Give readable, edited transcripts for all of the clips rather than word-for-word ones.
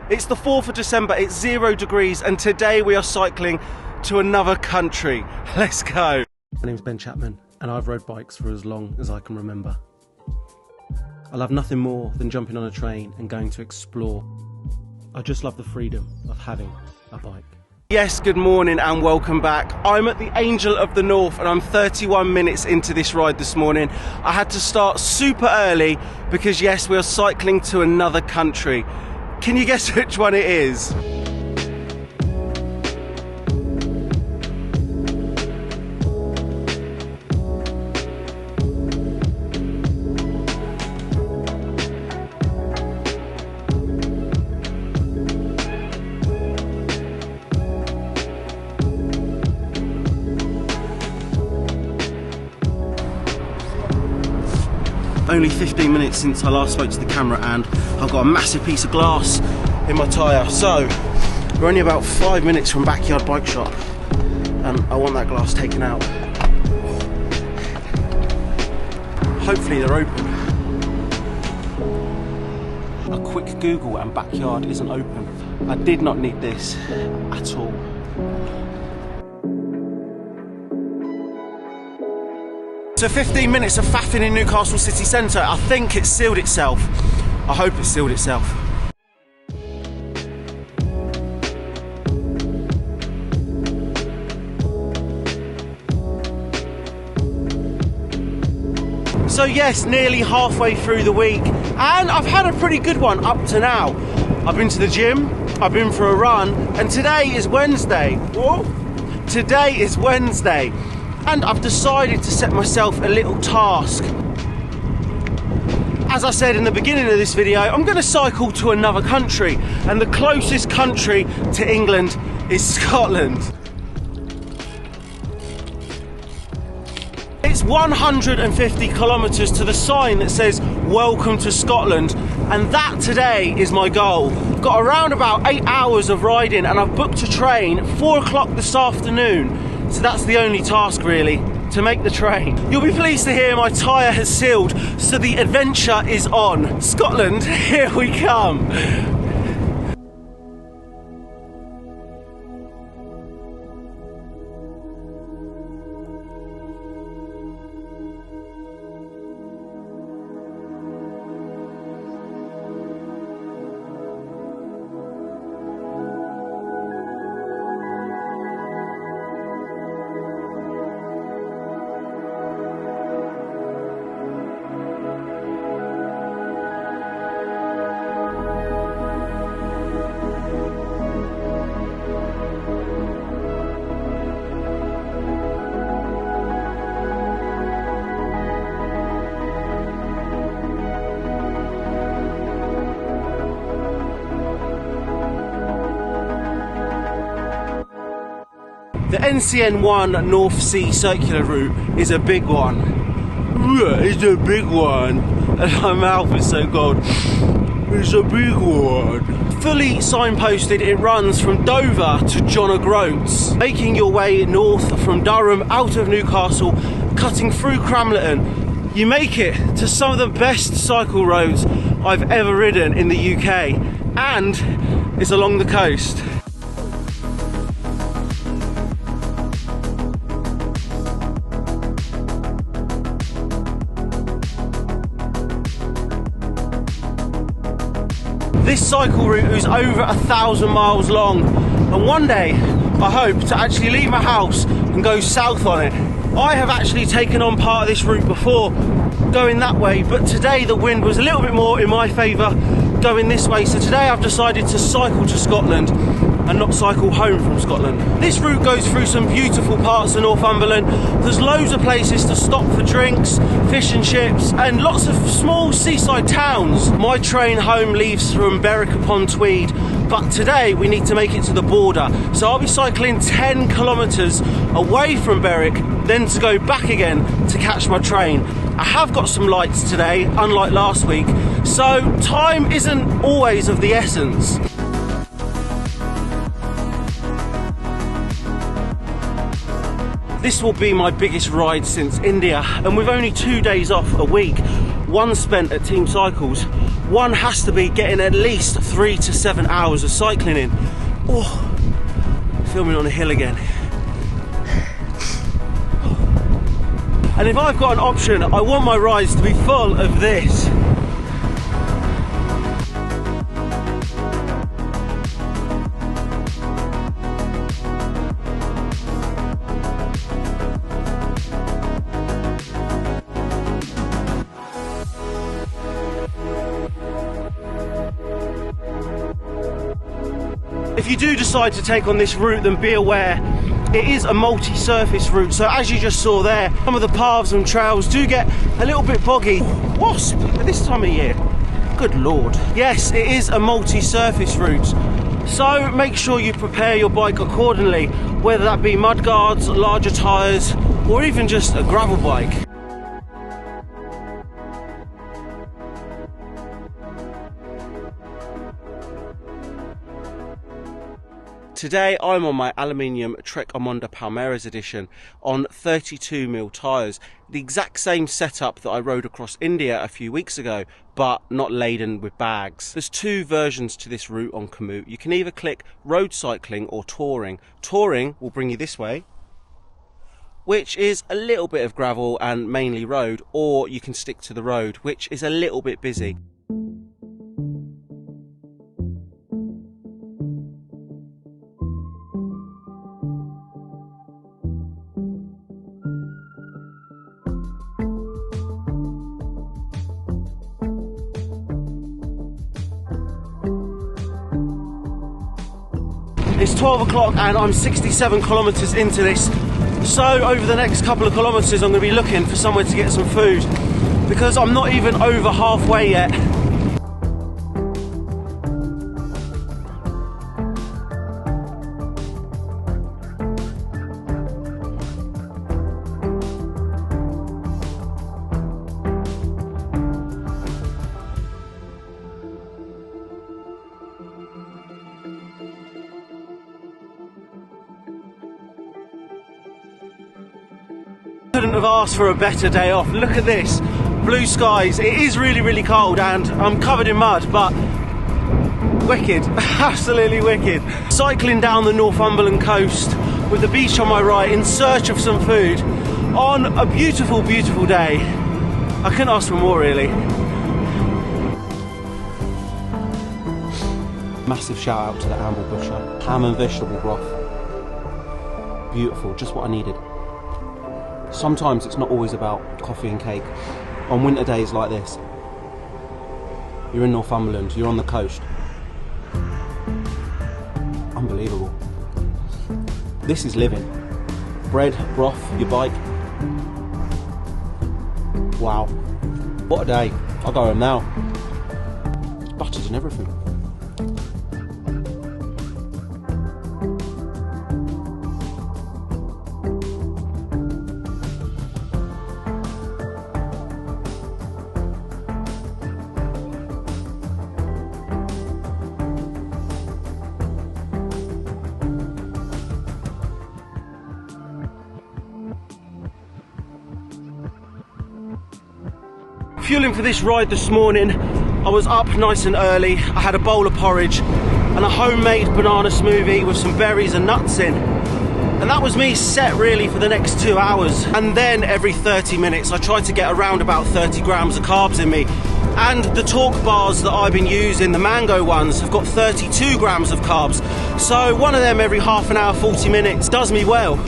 It's the 4th of December, it's 0 degrees, and today we are cycling to another country. Let's go. My name's Ben Chapman, and I've rode bikes for as long as I can remember. I love nothing more than jumping on a train and going to explore. I just love the freedom of having a bike. Yes, good morning and welcome back. I'm at the Angel of the North and I'm 31 minutes into this ride this morning. I had to start super early because yes, we are cycling to another country. Can you guess which one it is? Only 15 minutes since I last spoke to the camera and I've got a massive piece of glass in my tyre. So we're only about 5 minutes from Backyard Bike Shop and I want that glass taken out. Hopefully they're open. A quick Google and Backyard isn't open. I did not need this at all. So 15 minutes of faffing in Newcastle city centre. I think it's sealed itself. I hope it's sealed itself. So yes, nearly halfway through the week and I've had a pretty good one up to now. I've been to the gym, I've been for a run, and today is Wednesday. Whoa. Today is Wednesday. And I've decided to set myself a little task. As I said in the beginning of this video, I'm going to cycle to another country, and the closest country to England is Scotland. It's 150 kilometres to the sign that says welcome to Scotland, and that today is my goal. I've got around about 8 hours of riding and I've booked a train at 4 o'clock this afternoon. So that's the only task really, to make the train. You'll be pleased to hear my tyre has sealed, so the adventure is on. Scotland, here we come. The NCN1 North Sea circular route is a big one. It's a big one. And my mouth is so cold. It's a big one. Fully signposted, it runs from Dover to John O'Groats, making your way north from Durham out of Newcastle, cutting through Cramlington. You make it to some of the best cycle roads I've ever ridden in the UK, and it's along the coast. This cycle route is over 1,000 miles long, and one day I hope to actually leave my house and go south on it. I have actually taken on part of this route before, going that way, but today the wind was a little bit more in my favour going this way, so today I've decided to cycle to Scotland and not cycle home from Scotland. This route goes through some beautiful parts of Northumberland. There's loads of places to stop for drinks, fish and chips, and lots of small seaside towns. My train home leaves from Berwick upon Tweed, but today we need to make it to the border. So I'll be cycling 10 kilometres away from Berwick, then to go back again to catch my train. I have got some lights today, unlike last week, so time isn't always of the essence. This will be my biggest ride since India, and with only 2 days off a week, one spent at Team Cycles, one has to be getting at least 3 to 7 hours of cycling in. Oh, filming on a hill again. And if I've got an option, I want my rides to be full of this. If you do decide to take on this route, then be aware it is a multi-surface route. So as you just saw there, some of the paths and trails do get a little bit boggy. Wasp at this time of year, good lord. Yes, it is a multi-surface route, so make sure you prepare your bike accordingly, whether that be mud guards, larger tyres, or even just a gravel bike. Today I'm on my aluminium Trek Amonda Palmeiras edition on 32mm tyres. The exact same setup that I rode across India a few weeks ago, but not laden with bags. There's two versions to this route on Komoot. You can either click road cycling or touring. Touring will bring you this way, which is a little bit of gravel and mainly road, or you can stick to the road, which is a little bit busy. It's 12 o'clock and I'm 67 kilometres into this. So over the next couple of kilometres I'm going to be looking for somewhere to get some food, because I'm not even over halfway yet. Couldn't have asked for a better day off. Look at this, blue skies. It is really cold and I'm covered in mud, but wicked, absolutely wicked. Cycling down the Northumberland coast with the beach on my right in search of some food on a beautiful day. I couldn't ask for more, really. Massive shout out to the Amblerbusher. Ham and vegetable broth. Beautiful, just what I needed. Sometimes it's not always about coffee and cake. On winter days like this, you're in Northumberland, you're on the coast. Unbelievable. This is living. Bread, broth, your bike. Wow. What a day. I'll go home now. It's buttered and everything. Fueling for this ride this morning, I was up nice and early. I had a bowl of porridge and a homemade banana smoothie with some berries and nuts in. And that was me set really for the next 2 hours. And then every 30 minutes I tried to get around about 30 grams of carbs in me. And the Talk bars that I've been using, the mango ones, have got 32 grams of carbs. So one of them every half an hour, 40 minutes does me well.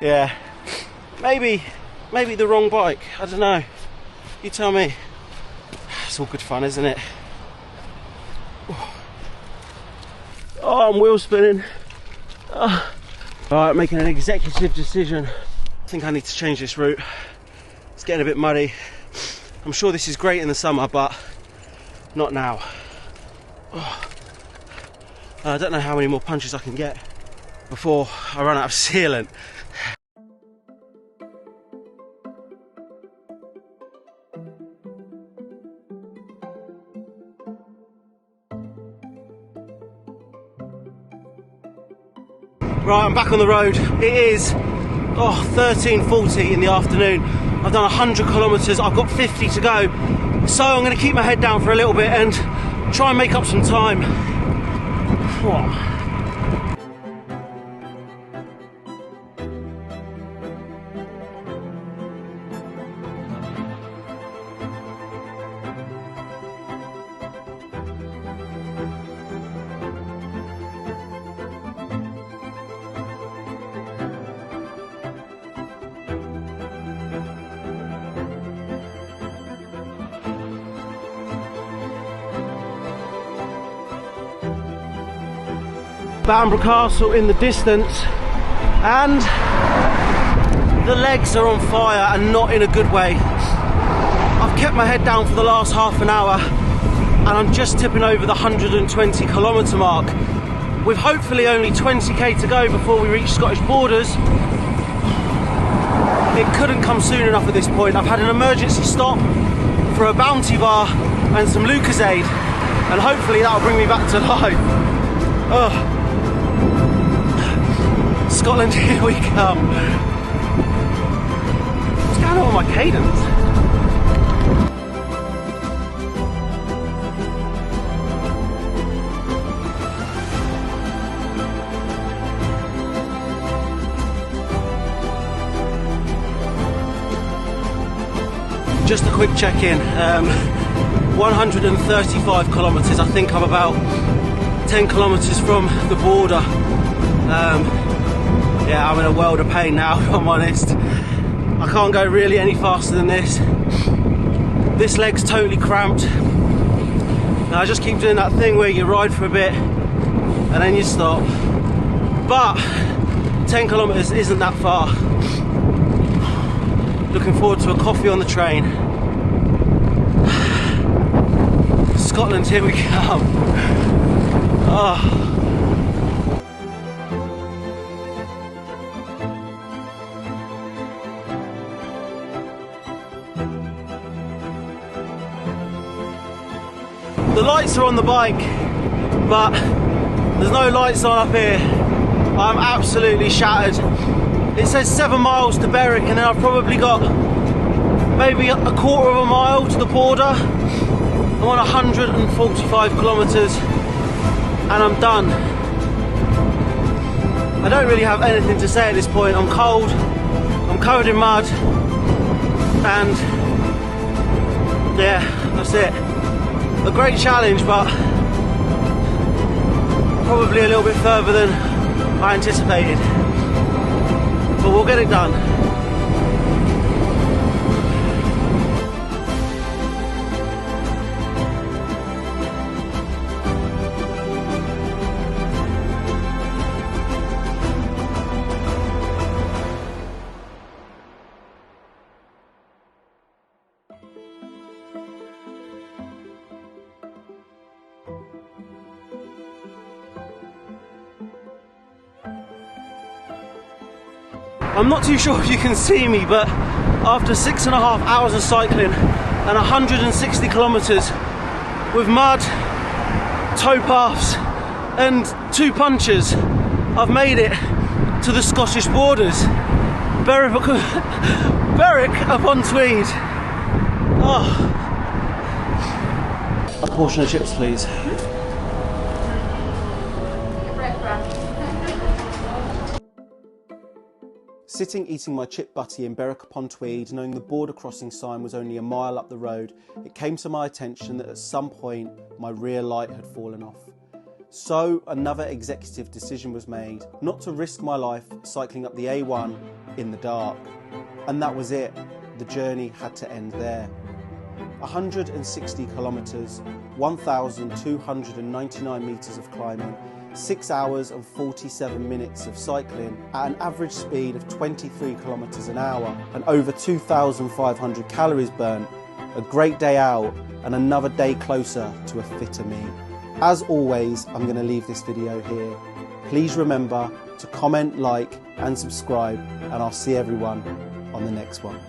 Yeah, maybe the wrong bike, I don't know. You tell me. It's all good fun, isn't it? Oh, I'm wheel spinning. Alright, making an executive decision. I think I need to change this route. It's getting a bit muddy. I'm sure this is great in the summer, but not now. I don't know how many more punches I can get before I run out of sealant. Right, I'm back on the road. It is 13:40 in the afternoon. I've done 100 kilometres, I've got 50 to go. So I'm going to keep my head down for a little bit and try and make up some time. Whoa. Bamburgh Castle in the distance, and the legs are on fire and not in a good way. I've kept my head down for the last half an hour and I'm just tipping over the 120 kilometre mark with hopefully only 20k to go before we reach Scottish borders. It couldn't come soon enough at this point. I've had an emergency stop for a Bounty bar and some Lucozade, and hopefully that'll bring me back to life. Scotland, here we come. What's going on with my cadence? Just a quick check-in. 135 kilometres. I think I'm about 10 kilometres from the border. Yeah, I'm in a world of pain now, if I'm honest. I can't go really any faster than this. This leg's totally cramped. Now I just keep doing that thing where you ride for a bit and then you stop. But 10 kilometres isn't that far. Looking forward to a coffee on the train. Scotland, here we come. Oh. The lights are on the bike, but there's no lights on up here. I'm absolutely shattered. It says 7 miles to Berwick, and then I've probably got maybe a quarter of a mile to the border. I'm on 145 kilometres and I'm done. I don't really have anything to say at this point. I'm cold, I'm covered in mud, and yeah, that's it. A great challenge, but probably a little bit further than I anticipated. But we'll get it done. I'm not too sure if you can see me, but after 6.5 hours of cycling and 160 kilometres with mud, towpaths and 2 punches, I've made it to the Scottish borders. Berwick upon Tweed. Oh. A portion of chips, please. Sitting eating my chip butty in Berwick upon Tweed, knowing the border crossing sign was only a mile up the road, it came to my attention that at some point my rear light had fallen off. So another executive decision was made, not to risk my life cycling up the A1 in the dark. And that was it. The journey had to end there. 160 kilometres, 1,299 metres of climbing, 6 hours and 47 minutes of cycling at an average speed of 23 kilometres an hour and over 2,500 calories burnt. A great day out and another day closer to a fitter me. As always, I'm going to leave this video here. Please remember to comment, like and subscribe, and I'll see everyone on the next one.